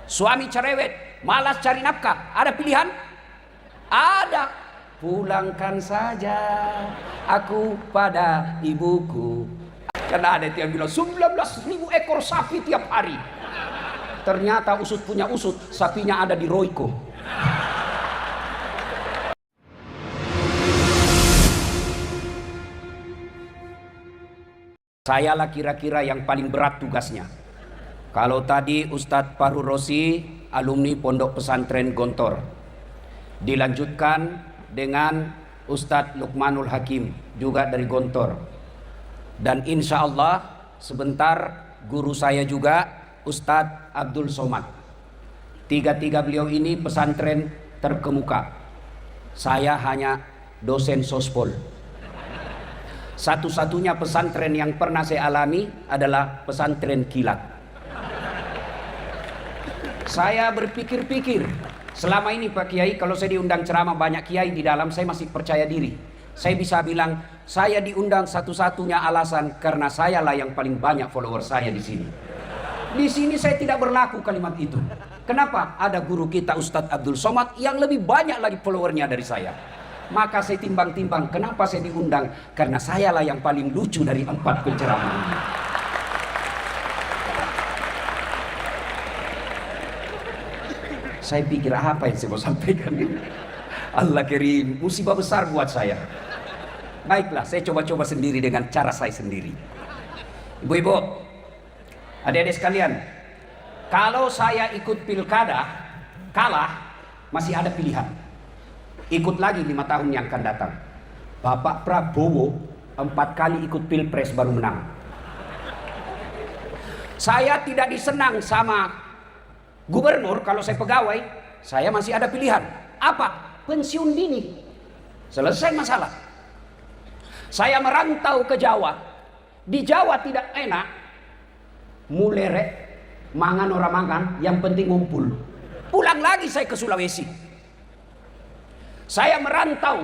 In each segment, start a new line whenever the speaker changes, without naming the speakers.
Suami cerewet, malas cari nafkah. Ada pilihan? Ada. Pulangkan saja aku pada ibuku. Karena ada yang bilang 19.000 ekor sapi tiap hari. Ternyata usut punya usut, sapinya ada di Royco. Sayalah kira-kira yang paling berat tugasnya. Kalau tadi Ustadz Fahru Rosi, alumni Pondok Pesantren Gontor, dilanjutkan dengan Ustadz Luqmanul Hakim, juga dari Gontor, dan insya Allah sebentar guru saya juga Ustadz Abdul Somad. Tiga-tiga beliau ini pesantren terkemuka. Saya hanya dosen sospol. Satu-satunya pesantren yang pernah saya alami adalah pesantren kilat. Saya berpikir-pikir, selama ini Pak Kiai, kalau saya diundang ceramah banyak kiai di dalam, saya masih percaya diri. Saya bisa bilang, saya diundang satu-satunya alasan karena sayalah yang paling banyak follower saya di sini. Di sini saya tidak berlaku kalimat itu. Kenapa? Ada guru kita Ustadz Abdul Somad yang lebih banyak lagi followernya dari saya. Maka saya timbang-timbang, kenapa saya diundang? Karena sayalah yang paling lucu dari 4 penceramah ini. Saya pikir apa yang saya mau sampaikan ini? Allah kirim musibah besar buat saya. Baiklah, saya coba-coba sendiri dengan cara saya sendiri. Ibu-ibu, adik-adik sekalian, kalau saya ikut pilkada kalah, masih ada pilihan. Ikut lagi 5 tahun yang akan datang. Bapak Prabowo 4 kali ikut pilpres baru menang. Saya tidak disenang sama gubernur. Kalau saya pegawai, saya masih ada pilihan. Apa? Pensiun dini. Selesai masalah. Saya merantau ke Jawa. Di Jawa tidak enak. Mulere, mangan orang mangan, yang penting ngumpul. Pulang lagi saya ke Sulawesi. Saya merantau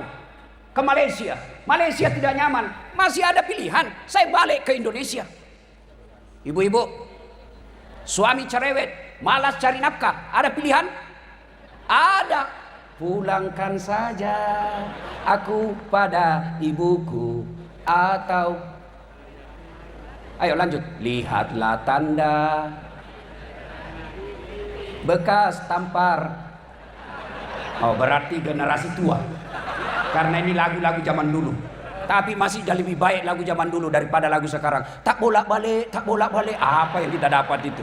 ke Malaysia. Malaysia tidak nyaman. Masih ada pilihan. Saya balik ke Indonesia. Ibu-ibu, suami cerewet, malas cari nafkah. Ada pilihan? Ada. Pulangkan saja aku pada ibuku. Atau ayo lanjut. Lihatlah tanda bekas tampar. Oh, berarti generasi tua. Karena ini lagu-lagu zaman dulu. Tapi masih lebih baik lagu zaman dulu daripada lagu sekarang. Tak bolak-balik, tak bolak-balik. Apa yang kita dapat itu?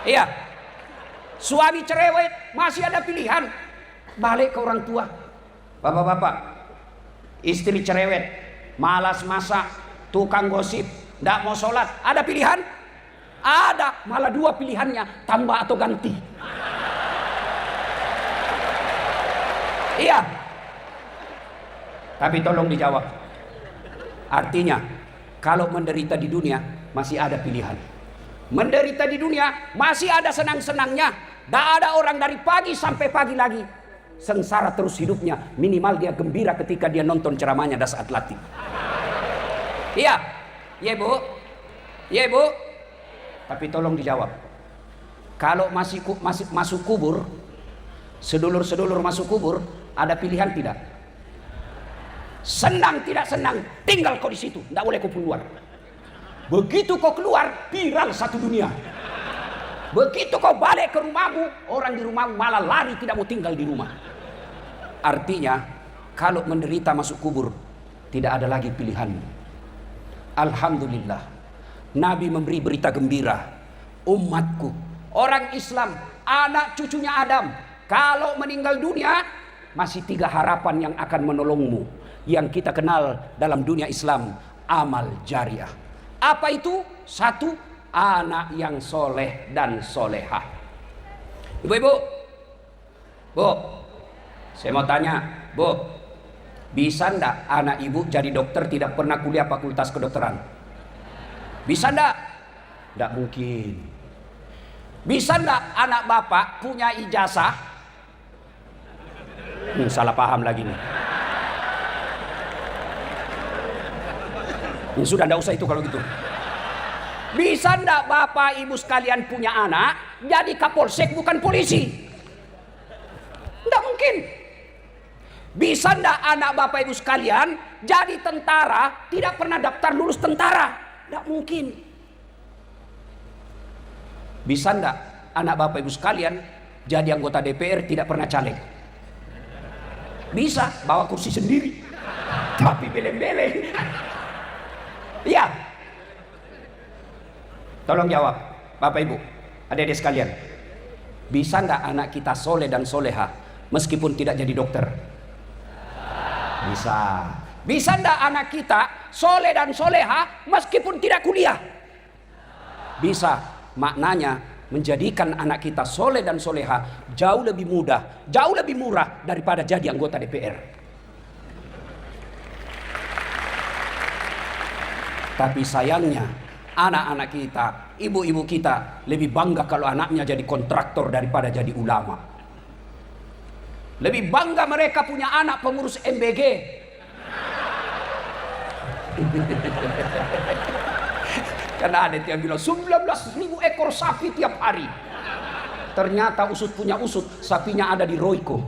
Iya. Suami cerewet, masih ada pilihan. Balik ke orang tua. Bapak-bapak, istri cerewet, malas masak, tukang gosip, tidak mau sholat. Ada pilihan? Ada. Malah 2 pilihannya, tambah atau ganti. Iya. Tapi tolong dijawab. Artinya, kalau menderita di dunia, masih ada pilihan. Menderita di dunia, masih ada senang-senangnya. Tidak ada orang dari pagi sampai pagi lagi sengsara terus hidupnya. Minimal dia gembira ketika dia nonton ceramahnya Das Atlantik. Iya. Iya bu. Iya bu. Tapi tolong dijawab. Kalau masih masuk kubur, sedulur-sedulur masuk kubur, ada pilihan tidak? Senang tidak senang, tinggal kau di situ, tidak boleh kau keluar. Begitu kau keluar, viral satu dunia. Begitu kau balik ke rumahmu, orang di rumahmu malah lari, tidak mau tinggal di rumah. Artinya, kalau menderita masuk kubur, tidak ada lagi pilihan. Alhamdulillah, Nabi memberi berita gembira. Umatku, orang Islam, anak cucunya Adam, kalau meninggal dunia, masih 3 harapan yang akan menolongmu. Yang kita kenal dalam dunia Islam, amal jariah. Apa itu? 1, anak yang soleh dan solehah. Ibu-ibu, bu, saya mau tanya, bu, bisa ndak anak ibu jadi dokter tidak pernah kuliah fakultas kedokteran? Bisa ndak? Ndak mungkin. Bisa ndak anak bapak punya ijazah? Salah paham lagi nih. Sudah ndak usah itu kalau gitu. Bisa ndak Bapak Ibu sekalian punya anak jadi kapolsek bukan polisi? Ndak mungkin. Bisa ndak anak Bapak Ibu sekalian jadi tentara tidak pernah daftar lulus tentara? Ndak mungkin. Bisa ndak anak Bapak Ibu sekalian jadi anggota DPR tidak pernah caleg? Bisa, bawa kursi sendiri tapi beleng-beleng. Iya. Tolong jawab Bapak Ibu, adik-adik sekalian. Bisa ndak anak kita soleh dan soleha meskipun tidak jadi dokter? Bisa. Bisa ndak anak kita soleh dan soleha meskipun tidak kuliah? Bisa. Maknanya menjadikan anak kita soleh dan soleha jauh lebih mudah, jauh lebih murah daripada jadi anggota DPR. Tapi sayangnya anak-anak kita, ibu-ibu kita lebih bangga kalau anaknya jadi kontraktor daripada jadi ulama. Lebih bangga mereka punya anak pengurus MBG. Karena ada yang bilang 19.000 ekor sapi tiap hari. Ternyata usut punya usut, sapinya ada di Royco.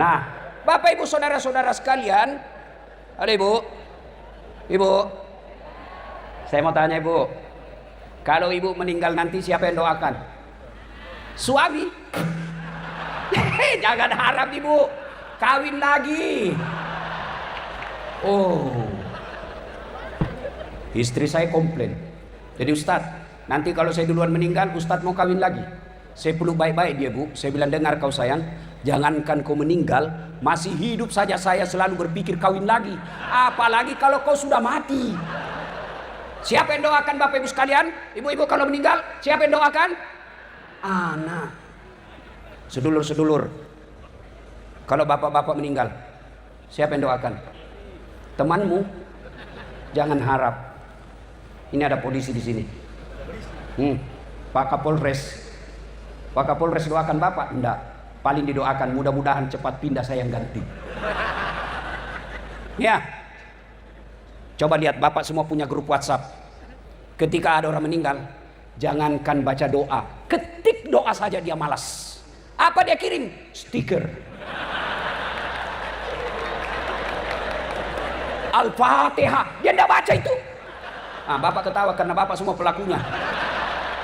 Nah, Bapak Ibu saudara-saudara sekalian, ada Ibu, saya mau tanya Ibu, kalau Ibu meninggal nanti siapa yang doakan? Suami? Jangan harap Ibu kawin lagi. Oh, istri saya komplain. Jadi Ustadz, nanti kalau saya duluan meninggal, Ustadz mau kawin lagi. Saya peluk baik-baik dia Bu. Saya bilang, dengar kau sayang, jangankan kau meninggal, masih hidup saja saya selalu berpikir kawin lagi. Apalagi kalau kau sudah mati. Siapa yang doakan Bapak Ibu sekalian? Ibu-ibu kalau meninggal, siapa yang doakan? Anak. Sedulur-sedulur, kalau bapak-bapak meninggal, siapa yang doakan? Temanmu. Jangan harap. Ini ada polisi di sini. Pak Kapolres. Pak Kapolres doakan bapak? Enggak. Paling didoakan mudah-mudahan cepat pindah saya yang ganti. Ya. Coba lihat bapak semua punya grup WhatsApp. Ketika ada orang meninggal, jangankan baca doa, ketik doa saja dia malas. Apa dia kirim? Stiker. Al-Fatihah, dia tidak baca itu. Nah, bapak ketawa karena bapak semua pelakunya.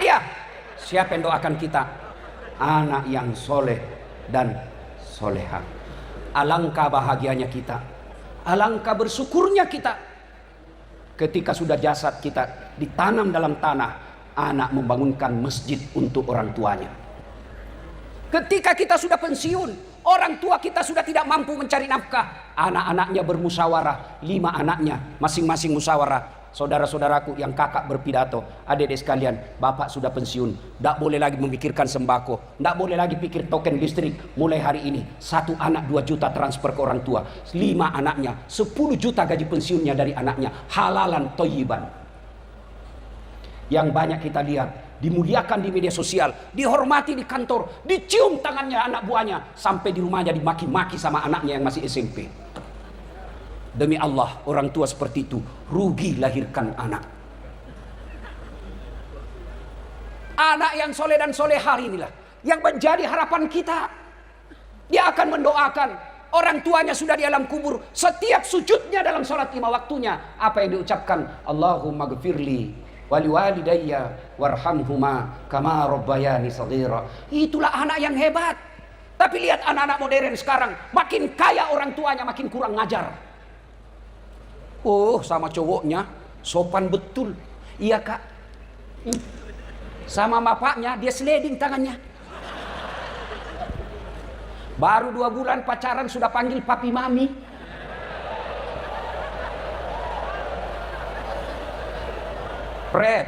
Iya, siapa yang doakan kita? Anak yang soleh dan soleha. Alangkah bahagianya kita, alangkah bersyukurnya kita ketika sudah jasad kita ditanam dalam tanah, anak membangunkan masjid untuk orang tuanya. Ketika kita sudah pensiun, orang tua kita sudah tidak mampu mencari nafkah, anak-anaknya bermusyawarah, 5 anaknya masing-masing musyawarah. Saudara-saudaraku yang kakak berpidato, adik-adik sekalian, bapak sudah pensiun, tidak boleh lagi memikirkan sembako, tidak boleh lagi pikir token listrik. Mulai hari ini 1 anak 2 juta transfer ke orang tua, 5 anaknya 10 juta gaji pensiunnya dari anaknya, halalan thayyiban. Yang banyak kita lihat dimuliakan di media sosial, dihormati di kantor, dicium tangannya anak buahnya, sampai di rumahnya dimaki-maki sama anaknya yang masih SMP. Demi Allah, orang tua seperti itu rugi lahirkan anak. Anak yang soleh dan solehah inilah yang menjadi harapan kita. Dia akan mendoakan orang tuanya sudah di alam kubur, setiap sujudnya dalam sholat 5 waktunya, apa yang diucapkan? Allahumma gfirli wali walidayya warhamhuma kama rabbayani shaghira. Itulah anak yang hebat. Tapi lihat anak-anak modern sekarang, makin kaya orang tuanya makin kurang ngajar. Oh, sama cowoknya sopan betul. Iya kak. Sama bapaknya dia sliding tangannya. Baru 2 bulan pacaran sudah panggil papi mami. Pret.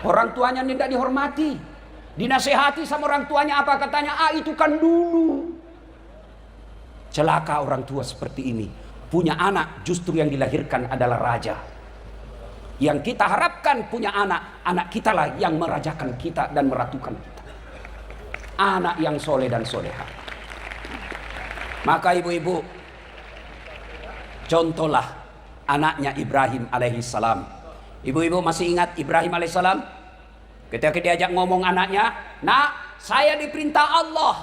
Orang tuanya tidak dihormati. Dinasehati sama orang tuanya, apa katanya? Ah, itu kan dulu. Celaka orang tua seperti ini. Punya anak justru yang dilahirkan adalah raja. Yang kita harapkan punya anak, anak kita lah yang merajakan kita dan meratukan kita. Anak yang soleh dan soleha. Maka ibu-ibu, contohlah anaknya Ibrahim alaihissalam. Ibu-ibu masih ingat Ibrahim alaihissalam? Ketika diajak ngomong anaknya, "Nak, saya diperintah Allah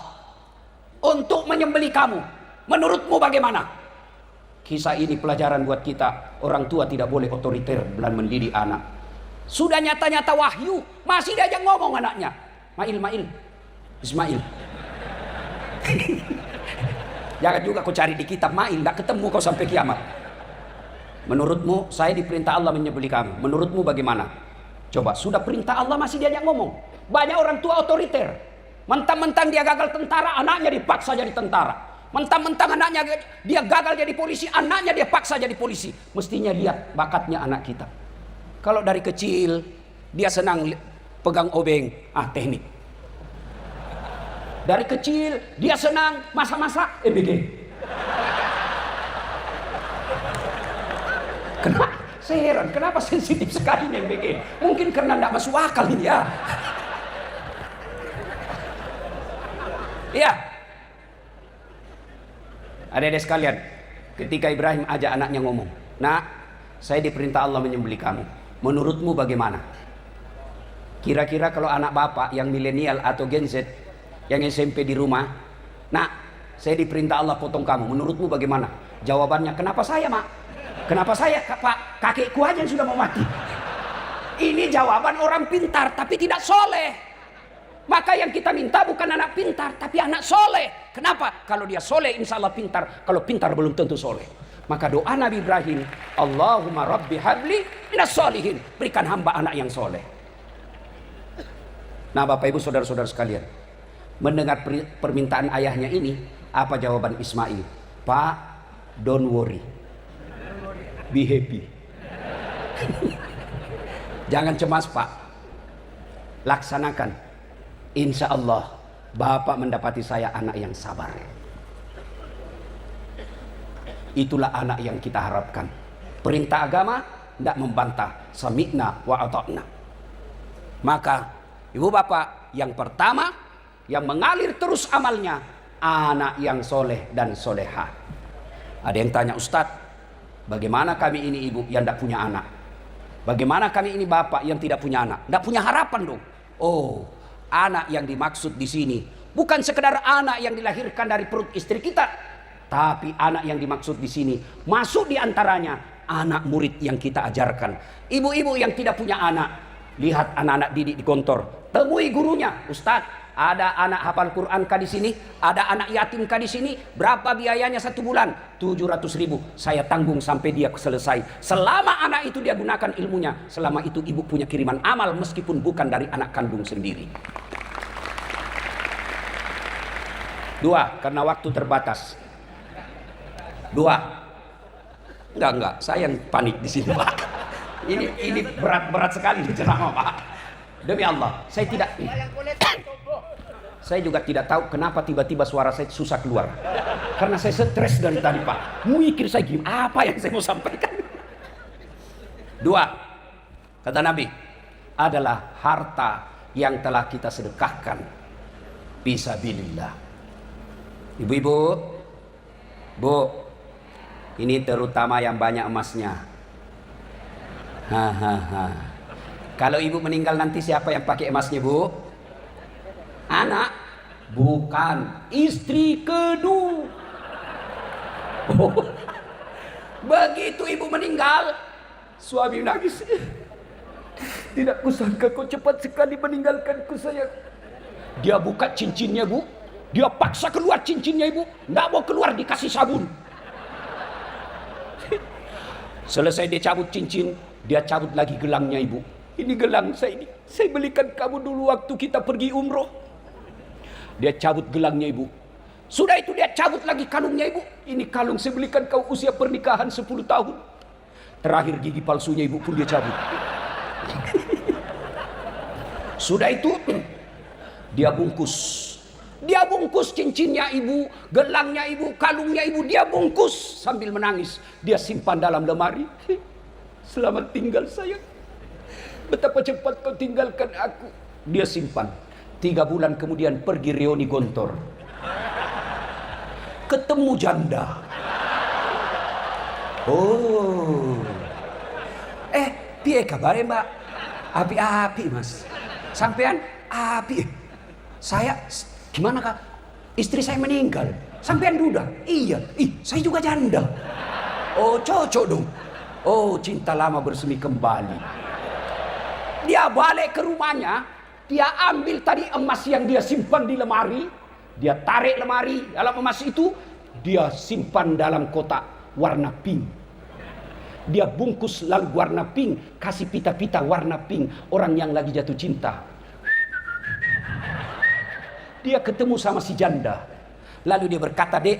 untuk menyembelih kamu. Menurutmu bagaimana?" Kisah ini pelajaran buat kita. Orang tua tidak boleh otoriter dalam mendidik anak. Sudah nyata-nyata wahyu, masih diajak ngomong anaknya. Mail, Ismail. Jangan juga kau cari di kitab Mail, tidak ketemu kau sampai kiamat. Menurutmu saya diperintah Allah menyembelih kamu. Menurutmu bagaimana? Coba, sudah perintah Allah masih diajak ngomong. Banyak orang tua otoriter. Mentang-mentang dia gagal tentara, anaknya dipaksa jadi tentara. Mentang-mentang anaknya dia gagal jadi polisi, anaknya dia paksa jadi polisi. Mestinya lihat bakatnya anak kita. Kalau dari kecil dia senang pegang obeng, teknik. Dari kecil dia senang masak-masak, EBG. Kenapa? Saya heran, kenapa sensitif sekali nih EBG? Mungkin karena tidak masuk akal ini ya. Iya. Adik-adik sekalian, ketika Ibrahim ajak anaknya ngomong, "Nak, saya diperintah Allah menyembelih kamu. Menurutmu bagaimana?" Kira-kira kalau anak bapak yang milenial atau Gen Z yang SMP di rumah, "Nak, saya diperintah Allah potong kamu. Menurutmu bagaimana?" Jawabannya, "Kenapa saya, Mak? Kenapa saya, Pak? Kakekku aja yang sudah mau mati." Ini jawaban orang pintar tapi tidak soleh. Maka yang kita minta bukan anak pintar, tapi anak soleh. Kenapa? Kalau dia soleh, insya Allah pintar. Kalau pintar belum tentu soleh. Maka doa Nabi Ibrahim, "Allahumma rabbi habli minas solihin." Berikan hamba anak yang soleh. Nah, Bapak Ibu saudara-saudara sekalian, mendengar permintaan ayahnya ini, apa jawaban Ismail? "Pak, don't worry, be happy." Jangan cemas, Pak. Laksanakan. Insya Allah Bapak mendapati saya anak yang sabar. Itulah anak yang kita harapkan. Perintah agama tidak membantah. Sami'na wa ata'na. Maka ibu bapak, yang pertama yang mengalir terus amalnya, anak yang soleh dan soleha. Ada yang tanya, "Ustadz, bagaimana kami ini ibu yang tidak punya anak? Bagaimana kami ini bapak yang tidak punya anak? Tidak punya harapan dong." Oh, anak yang dimaksud di sini bukan sekedar anak yang dilahirkan dari perut istri kita, tapi anak yang dimaksud di sini masuk di antaranya anak murid yang kita ajarkan. Ibu-ibu yang tidak punya anak, lihat anak-anak didik di kantor, temui gurunya, "Ustadz, ada anak hafal Quran kah di sini? Ada anak yatim kah di sini? Berapa biayanya 1 bulan? 700.000. Saya tanggung sampai dia selesai. Selama anak itu dia gunakan ilmunya, selama itu ibu punya kiriman amal meskipun bukan dari anak kandung sendiri." 2, karena waktu terbatas. 2. Enggak, saya yang panik di sini, Pak. Ini berat sekali ceramah, Pak. Demi Allah, saya juga tidak tahu kenapa tiba-tiba suara saya susah keluar. Karena saya stres dari tadi, Pak. Mikir saya gimana, apa yang saya mau sampaikan. 2, kata Nabi, adalah harta yang telah kita sedekahkan fisabilillah. Ibu-ibu, Bu, ini terutama yang banyak emasnya. Kalau ibu meninggal nanti siapa yang pakai emasnya, Bu? Anak? Bukan, istri kedua. Begitu ibu meninggal, suami nangis. "Tidak kusangka kau cepat sekali meninggalkanku, sayang." Dia buka cincinnya, Bu. Dia paksa keluar cincinnya, ibu. Nggak mau keluar, dikasih sabun. Selesai dia cabut cincin, dia cabut lagi gelangnya, ibu. "Ini gelang saya, ini saya belikan kamu dulu waktu kita pergi umroh." Dia cabut gelangnya, ibu. Sudah itu dia cabut lagi kalungnya, ibu. "Ini kalung saya belikan kau usia pernikahan 10 tahun. Terakhir gigi palsunya, ibu, pun dia cabut. Sudah itu dia bungkus. Dia bungkus cincinnya, ibu, gelangnya, ibu, kalungnya, ibu. Dia bungkus sambil menangis. Dia simpan dalam lemari. "Selamat tinggal, sayang. Betapa cepat kau tinggalkan aku." Dia simpan. 3 bulan kemudian pergi reuni gontor. ketemu janda. Oh. Piye kabare Mbak? Api-api Mas. Sampean api. Saya gimana Kak? Istri saya meninggal. Sampean duda? Iya. Saya juga janda. Oh, cocok dong. Oh, cinta lama bersemi kembali. Dia balik ke rumahnya, dia ambil tadi emas yang dia simpan di lemari, dia tarik lemari, dalam emas itu dia simpan dalam kotak warna pink. Dia bungkus lalu warna pink, kasih pita-pita warna pink, orang yang lagi jatuh cinta. Dia ketemu sama si janda. Lalu dia berkata, "Dek,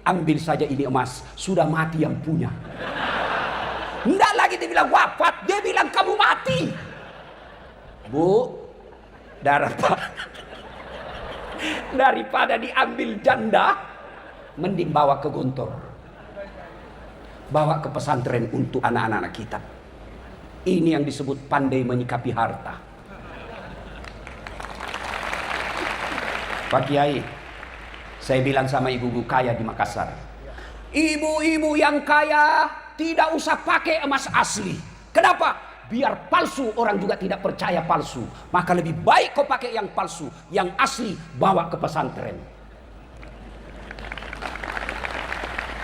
ambil saja ini emas, sudah mati yang punya." Enggak lagi dia bilang wafat, dia bilang kamu mati. Bu, daripada diambil janda, mending bawa ke Gontor. Bawa ke pesantren untuk anak-anak kita. Ini yang disebut pandai menyikapi harta. Pak Kiai, saya bilang sama ibu-ibu kaya di Makassar, ibu-ibu yang kaya tidak usah pakai emas asli. Kenapa? Biar palsu, orang juga tidak percaya palsu. Maka lebih baik kau pakai yang palsu, yang asli bawa ke pesantren.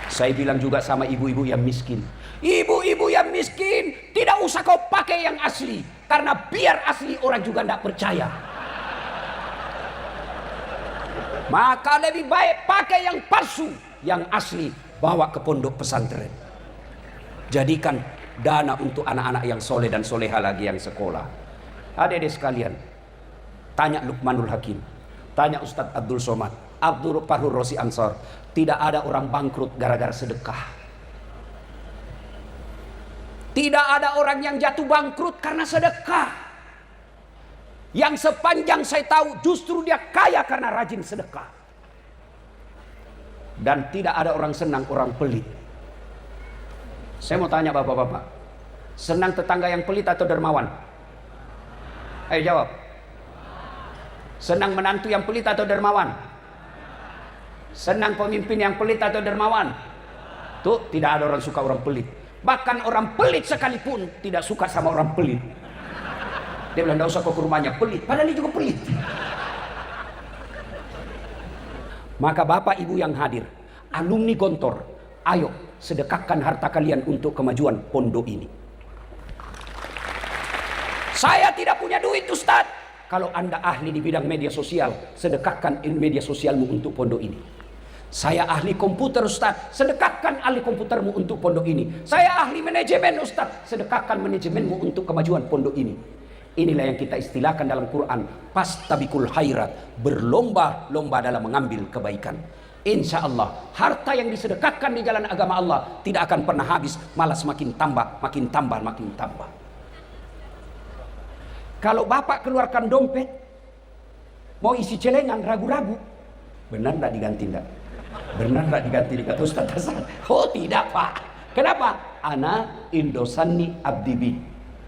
Saya bilang juga sama ibu-ibu yang miskin, ibu-ibu yang miskin tidak usah kau pakai yang asli, karena biar asli orang juga tidak percaya. Maka lebih baik pakai yang palsu, yang asli bawa ke pondok pesantren. Jadikan dana untuk anak-anak yang soleh dan soleha lagi yang sekolah. Adik-adik sekalian, tanya Luqmanul Hakim, tanya Ustadz Abdul Somad, Abdul Fahur Rosi Ansor, tidak ada orang bangkrut gara-gara sedekah. Tidak ada orang yang jatuh bangkrut karena sedekah. Yang sepanjang saya tahu justru dia kaya karena rajin sedekah. Dan tidak ada orang senang orang pelit. Saya mau tanya bapak-bapak, senang tetangga yang pelit atau dermawan? Ayo jawab. Senang menantu yang pelit atau dermawan? Senang pemimpin yang pelit atau dermawan? Tuh, tidak ada orang suka orang pelit. Bahkan orang pelit sekalipun tidak suka sama orang pelit. Dia bilang, "Tidak usah kau ke rumahnya, pelit." Padahal dia juga pelit. Maka bapak ibu yang hadir, alumni Gontor, ayo sedekahkan harta kalian untuk kemajuan pondok ini. Saya tidak punya duit Ustaz. Kalau anda ahli di bidang media sosial, sedekahkan media sosialmu untuk pondok ini. Saya ahli komputer Ustaz, sedekahkan ahli komputermu untuk pondok ini. Saya ahli manajemen Ustaz, sedekahkan manajemenmu untuk kemajuan pondok ini. Inilah yang kita istilahkan dalam Quran, pastabikul khairat, berlomba-lomba dalam mengambil kebaikan. Insya Allah harta yang disedekahkan di jalan agama Allah tidak akan pernah habis, malah semakin tambah, makin tambah, makin tambah. Kalau bapak keluarkan dompet mau isi celengan, ragu-ragu, benar tidak diganti tidak? Benar tidak diganti? Kata Ustaz Hasan, oh tidak Pak. Kenapa? Ana indosani abdibi.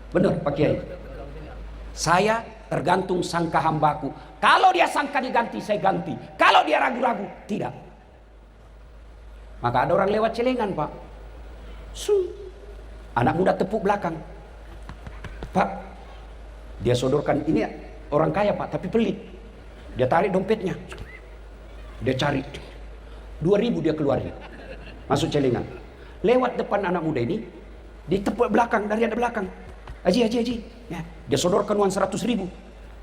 Benar Pak Kiai. Saya tergantung sangka hambaku. Kalau dia sangka diganti, saya ganti. Kalau dia ragu-ragu, tidak. Maka ada orang lewat celengan Pak, anak muda tepuk belakang, Pak, dia sodorkan, ini orang kaya Pak, tapi pelit. Dia tarik dompetnya, dia cari 2.000 dia keluarin, masuk celengan. Lewat depan anak muda ini, ditepuk belakang dari ada belakang, Haji, ya, dia sodorkan uang 100.000.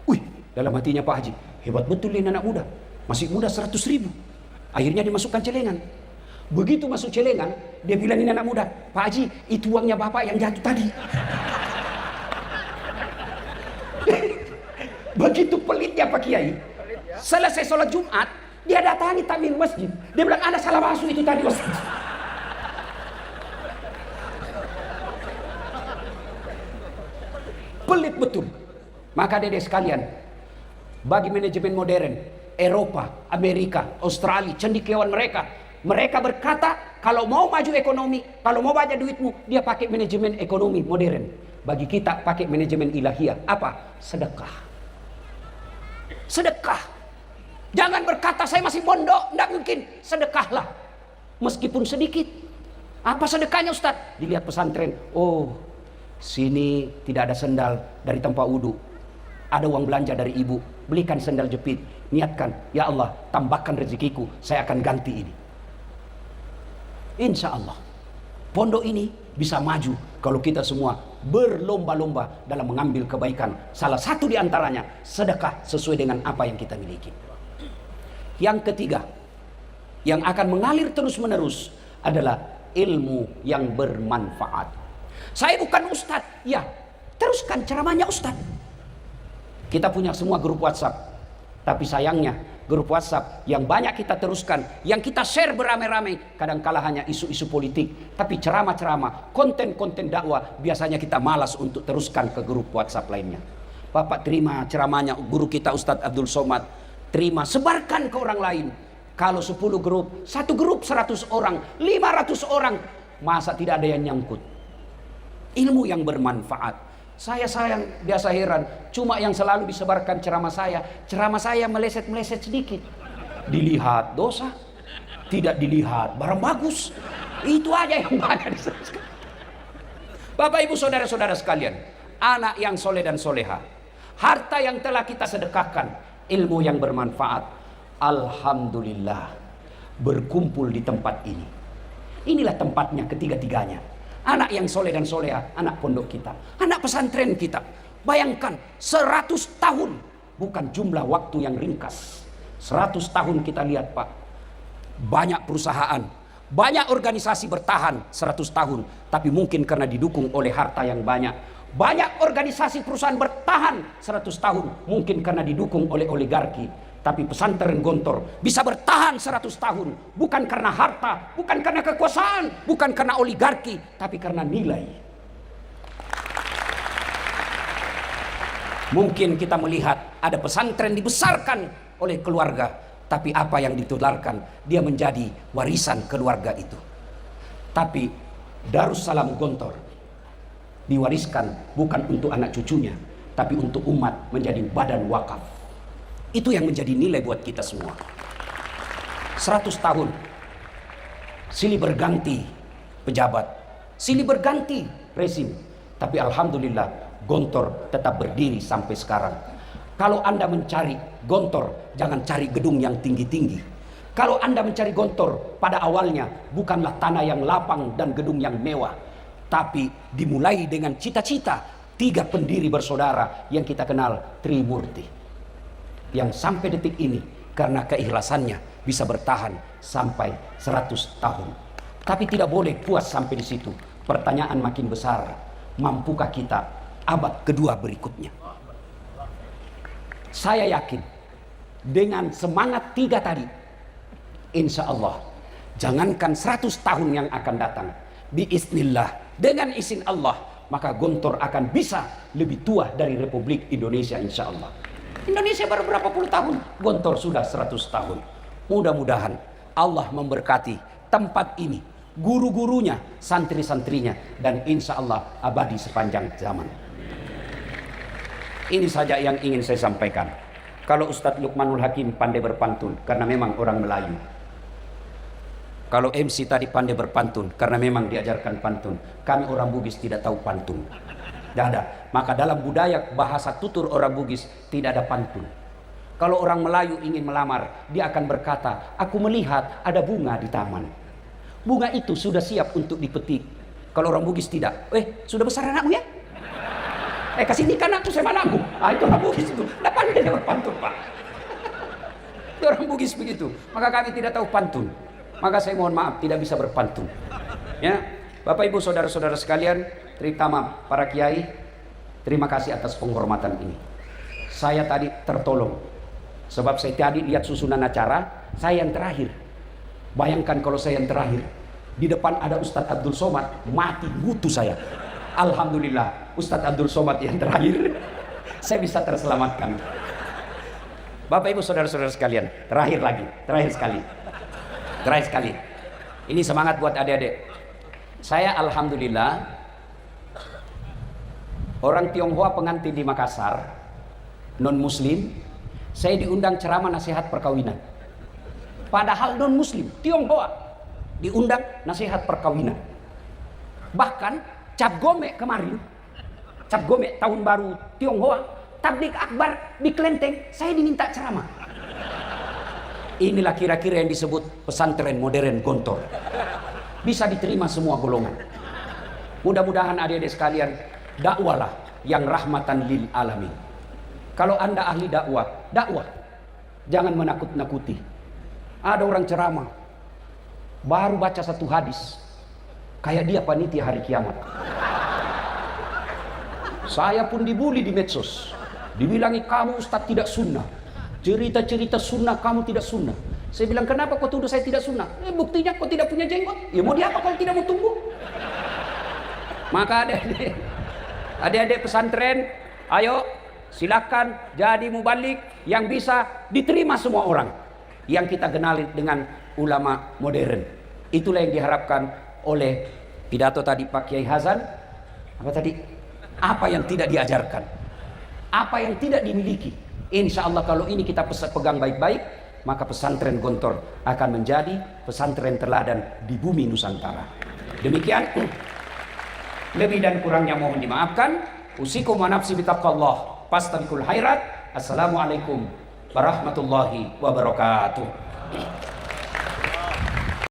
Wih, dalam hatinya Pak Haji, hebat betul ini anak muda, masih muda 100.000. Akhirnya dimasukkan celengan. Begitu masuk celengan, dia bilang ini anak muda, Pak Haji, itu uangnya bapak yang jatuh tadi. Begitu pelitnya Pak Kiai. Selesai sholat Jumat, dia datangi takmir masjid. Dia bilang, ada salah masuk itu tadi Ustaz. Pelit betul. Maka dedek sekalian, bagi manajemen modern, Eropa, Amerika, Australia, cendekiawan mereka berkata, kalau mau maju ekonomi, kalau mau banyak duitmu, dia pakai manajemen ekonomi modern. Bagi kita pakai manajemen ilahiyah. Apa? Sedekah. Sedekah. Jangan berkata saya masih mondok, tidak mungkin. Sedekahlah, meskipun sedikit. Apa sedekahnya Ustadz? Dilihat pesantren, oh sini tidak ada sendal dari tempat wudhu, ada uang belanja dari ibu, belikan sendal jepit. Niatkan, ya Allah tambahkan rezekiku, saya akan ganti ini. Insya Allah pondok ini bisa maju kalau kita semua berlomba-lomba dalam mengambil kebaikan. Salah satu di antaranya sedekah sesuai dengan apa yang kita miliki. Yang ketiga, yang akan mengalir terus-menerus adalah ilmu yang bermanfaat. Saya bukan ustadz, ya teruskan ceramahnya ustadz. Kita punya semua grup WhatsApp, tapi sayangnya grup WhatsApp yang banyak kita teruskan, yang kita share beramai-ramai, kadangkala hanya isu-isu politik. Tapi ceramah-ceramah, konten-konten dakwah, biasanya kita malas untuk teruskan ke grup WhatsApp lainnya. Bapak terima ceramahnya guru kita Ustadz Abdul Somad, terima, sebarkan ke orang lain. Kalau 10 grup, satu grup 100 orang, 500 orang, masa tidak ada yang nyangkut? Ilmu yang bermanfaat. Saya sayang, biasa heran, cuma yang selalu disebarkan ceramah saya meleset-meleset sedikit. Dilihat dosa, tidak dilihat barang bagus. Itu aja yang banyak disebarkan. Bapak ibu saudara-saudara sekalian, anak yang soleh dan soleha, harta yang telah kita sedekahkan, ilmu yang bermanfaat, alhamdulillah berkumpul di tempat ini. Inilah tempatnya ketiga-tiganya. Anak yang soleh dan soleha, anak pondok kita, anak pesantren kita. Bayangkan 100 tahun, bukan jumlah waktu yang ringkas. 100 tahun kita lihat Pak, banyak perusahaan, banyak organisasi bertahan 100 tahun, tapi mungkin karena didukung oleh harta yang banyak. Banyak organisasi perusahaan bertahan 100 tahun, mungkin karena didukung oleh oligarki. Tapi pesantren Gontor bisa bertahan 100 tahun, bukan karena harta, bukan karena kekuasaan, bukan karena oligarki, tapi karena nilai. Mungkin kita melihat ada pesantren dibesarkan oleh keluarga, tapi apa yang ditularkan, dia menjadi warisan keluarga itu. Tapi Darussalam Gontor diwariskan bukan untuk anak cucunya, tapi untuk umat, menjadi badan wakaf. Itu yang menjadi nilai buat kita semua. 100 tahun silih berganti pejabat, silih berganti rezim, tapi alhamdulillah Gontor tetap berdiri sampai sekarang. Kalau Anda mencari Gontor, jangan cari gedung yang tinggi-tinggi. Kalau Anda mencari Gontor, pada awalnya bukanlah tanah yang lapang dan gedung yang mewah, tapi dimulai dengan cita-cita 3 pendiri bersaudara yang kita kenal, Trimurti, yang sampai detik ini karena keikhlasannya bisa bertahan sampai 100 tahun. Tapi tidak boleh puas sampai di situ. Pertanyaan makin besar, mampukah kita abad kedua berikutnya? Saya yakin dengan semangat 3 tadi, insya Allah jangankan 100 tahun yang akan datang, biiznillah, dengan izin Allah, maka Gontor akan bisa lebih tua dari Republik Indonesia insya Allah. Indonesia baru berapa puluh tahun, Gontor sudah 100 tahun. Mudah-mudahan Allah memberkati tempat ini, guru-gurunya, santri-santrinya, dan insya Allah abadi sepanjang zaman. Ini saja yang ingin saya sampaikan. Kalau Ustadz Lukmanul Hakim pandai berpantun, karena memang orang Melayu. Kalau MC tadi pandai berpantun, karena memang diajarkan pantun. Kami orang Bugis tidak tahu pantun. Tidak ada. Maka dalam budaya bahasa tutur orang Bugis tidak ada pantun. Kalau orang Melayu ingin melamar, dia akan berkata, aku melihat ada bunga di taman. Bunga itu sudah siap untuk dipetik. Kalau orang Bugis tidak. Sudah besar anakmu ya? Kasih nikah anakku sama anakmu. Itu orang Bugis itu. Tidak pandai dia berpantun Pak. Itu orang Bugis begitu. Maka kami tidak tahu pantun. Maka saya mohon maaf tidak bisa berpantun. Ya, Bapak Ibu saudara-saudara sekalian, terutama para kiai, terima kasih atas penghormatan ini. Saya tadi tertolong, sebab saya tadi lihat susunan acara, saya yang terakhir. Bayangkan kalau saya yang terakhir, di depan ada Ustadz Abdul Somad, mati butuh saya. Alhamdulillah, Ustadz Abdul Somad yang terakhir, saya bisa terselamatkan. Bapak Ibu saudara-saudara sekalian, terakhir sekali. Ini semangat buat adik-adik. Saya alhamdulillah orang Tionghoa pengantin di Makassar, non muslim, saya diundang ceramah nasihat perkawinan. Padahal non muslim, Tionghoa diundang nasihat perkawinan. Bahkan Cap Gome kemarin, Cap Gome tahun baru Tionghoa, tablik akbar di Klenteng, saya diminta ceramah. Inilah kira-kira yang disebut pesantren modern Gontor. Bisa diterima semua golongan. Mudah-mudahan adik-adik sekalian, dakwalah yang rahmatan lil alamin. Kalau Anda ahli dakwah, jangan menakut-nakuti. Ada orang ceramah, baru baca satu hadis, kayak dia panitia hari kiamat. Saya pun dibully di medsos, dibilangi kamu ustadz tidak sunnah, cerita-cerita sunnah kamu tidak sunnah. Saya bilang, kenapa kau tuduh saya tidak sunnah? Buktinya kau tidak punya jenggot. Ya mau diapa kalau tidak mau tumbuh? Maka adik-adik pesantren, ayo silakan jadi mubalik yang bisa diterima semua orang, yang kita kenali dengan ulama modern. Itulah yang diharapkan oleh pidato tadi Pak Kiai Hasan. Apa tadi? Apa yang tidak diajarkan, apa yang tidak dimiliki. Insya Allah kalau ini kita pegang baik-baik, maka pesantren Gontor akan menjadi pesantren teladan di bumi Nusantara. Demikian, lebih dan kurangnya mohon dimaafkan. Usikum wa nafsi bitaqwallah, fastabiqul khairat. Assalamualaikum warahmatullahi wabarakatuh.